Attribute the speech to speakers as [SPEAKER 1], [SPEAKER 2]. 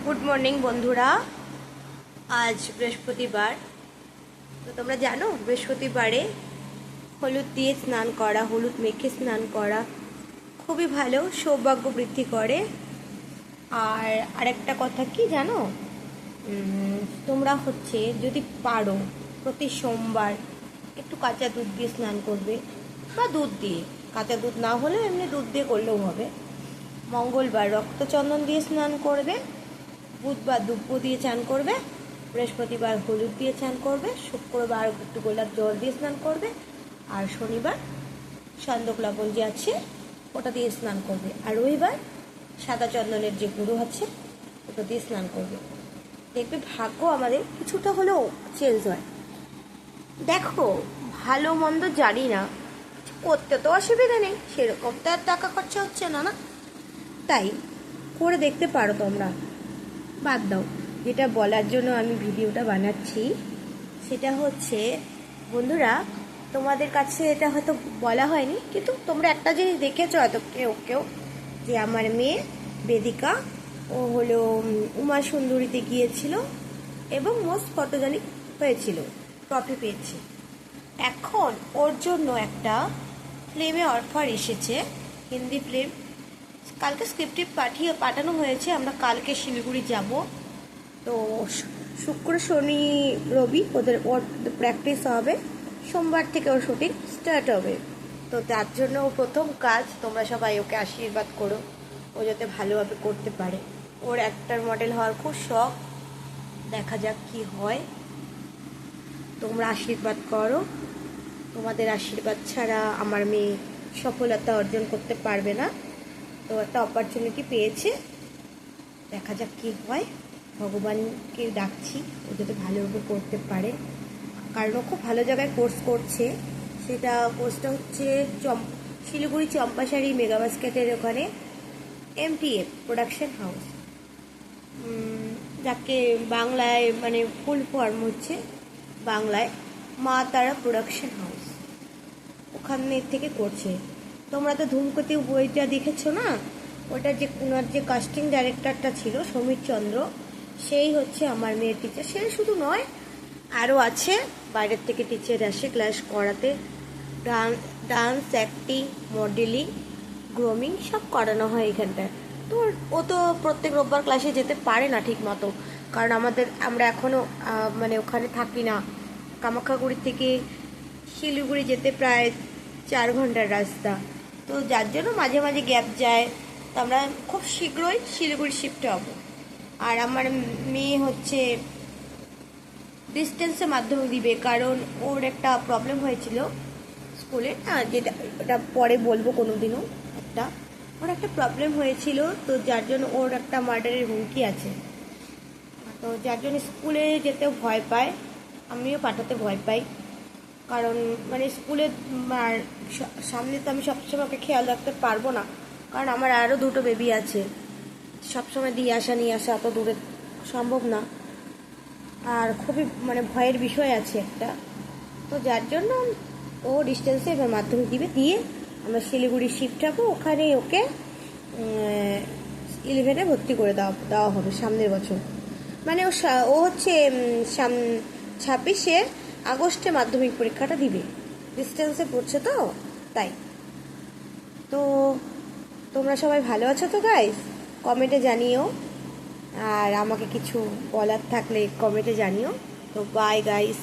[SPEAKER 1] Good morning বন্ধুরা। আজ বৃহস্পতিবার। তো তোমরা জানো বৃহস্পতিবারে হলুদ দিয়ে স্নান করা, হলুদ মেখে স্নান করা খুবই ভালো, সৌভাগ্য বৃদ্ধি করে। আর আরেকটা কথা কি জানো, তোমরা যদি পারো প্রতি সোমবার একটু কাঁচা দুধ দিয়ে স্নান করবে, বা দুধ দিয়ে, কাঁচা দুধ না হলে এমনি দুধ দিয়ে করলেও হবে। মঙ্গলবার রক্তচন্দন দিয়ে স্নান করবে, বুধবার দুব্য দিয়ে চান করবে, বৃহস্পতিবার হলুদ দিয়ে চান করবে, শুক্রবার একটু গোলাপ জল দিয়ে স্নান করবে, আর শনিবার সন্দক লবণ যে আছে ওটা দিয়ে স্নান করবে, আর রবিবার সাদা চন্দনের যে গুঁড়ো আছে ওটা দিয়ে স্নান করবে। দেখবে ভাগ্য আমাদের কিছুটা হলেও চেঞ্জ হয়। দেখো, ভালো মন্দ জানি না, করতে তো অসুবিধা নেই, সেরকম তো আর টাকা খরচা হচ্ছে না, তাই করে দেখতে পারো তোমরা। বাদ দাও, যেটা বলার জন্য আমি ভিডিওটা বানাচ্ছি সেটা হচ্ছে, বন্ধুরা তোমাদের কাছে এটা হয়তো বলা হয়নি, কিন্তু তোমরা একটা জিনিস দেখেছো হয়তো কেউ কেউ, যে আমার মেয়ে বেদিকা ও হলো উমা সুন্দরীতে গিয়েছিল এবং মোস্ট ফটোজেনিক হয়েছিল, ট্রফি পেয়েছে। এখন ওর জন্য একটা ফিল্মে অফার এসেছে, হিন্দি ফিল্ম। কালকে স্ক্রিপ্টে পাঠানো হয়েছে, আমরা কালকে শিলিগুড়ি যাব। তো শুক্র শনি রবি ওর প্র্যাকটিস হবে, সোমবার থেকে ওর শুটিং স্টার্ট হবে। তো তার জন্য প্রথম কাজ, তোমরা সবাই ওকে আশীর্বাদ করো, ও যাতে ভালোভাবে করতে পারে। ওর অ্যাক্টর মডেল হওয়ার খুব শখ, দেখা যাক কি হয়। তোমরা আশীর্বাদ করো, তোমাদের আশীর্বাদ ছাড়া আমার মেয়ে সফলতা অর্জন করতে পারবে না। তো একটা অপরচুনিটি পেয়েছে, দেখা যাক কী হয়। ভগবানকে ডাকছি ও যাতে ভালোভাবে করতে পারে, কারণ ও খুব ভালো জায়গায় কোর্স করছে। সেটা কোর্সটা হচ্ছে শিলিগুড়ি চম্পাশাড়ি মেগা বাস্কেটের ওখানে MTF প্রোডাকশন হাউস, যাকে বাংলায় মানে ফুল ফর্ম হচ্ছে বাংলায় মা তারা প্রোডাকশন হাউস, ওখানে থেকে করছে। তোমরা তো ধূমকেতু বইটা দেখেছো না, ওটা যে ওনার যে কাস্টিং ডাইরেক্টরটা ছিল সমীর চন্দ্র, সেই হচ্ছে আমার মেয়ের টিচার। সে শুধু নয়, আরও আছে, বাইরের থেকে টিচার আসে ক্লাস করাতে। ডান্স, অ্যাক্টিং, মডেলিং, গ্রোমিং সব করানো হয় এখানটায়। তো ও তো প্রত্যেক রোববার ক্লাসে যেতে পারে না ঠিক মতো, কারণ আমরা এখনও মানে ওখানে থাকি না। কামাখ্যাগুড়ি থেকে শিলিগুড়ি যেতে প্রায় 4 ঘন্টার রাস্তা, তো যার জন্য মাঝে মাঝে গ্যাপ যায়। তো আমরা খুব শীঘ্রই শিলিগুড়ি শিফট হব। আর আমার মেয়ে ডিস্টেন্সে মাধ্যমিক দিবে, কারণ ওর একটা প্রবলেম হয়েছিল স্কুলে, যেটা ওটা পরে বলবো কোনো দিনও। ওর একটা প্রবলেম হয়েছিল, তো যার জন্য ওর একটা মার্ডারের হুমকি আছে। তো যার জন্য স্কুলে যেতেও ভয় পায়, আমিও পাঠাতে ভয় পাই, কারণ মানে স্কুলে সামনে তো আমি সবসময় ওকে খেয়াল রাখতে পারবো না, কারণ আমার আরও 2টো বেবি আছে, সবসময় দিয়ে আসা নিয়ে আসা অত দূরে সম্ভব না। আর খুবই মানে ভয়ের বিষয় আছে একটা। তো যার জন্য ও ডিস্টেন্সে এবার মাধ্যমিক দিয়ে আমরা শিলিগুড়ি শিফট হবো, ওখানেই ওকে 11-এ ভর্তি করে দেওয়া হবে সামনের বছর। মানে ও হচ্ছে 26শে আগস্টে মাধ্যমিক পরীক্ষাটা দিবে, ডিস্টেন্সে পড়ছে তো তাই। তো তোমরা সবাই ভালো আছো তো গাইস? কমেন্টে জানিও, আর আমাকে কিছু বলার থাকলে কমেন্টে জানিও। তো বাই গাইস।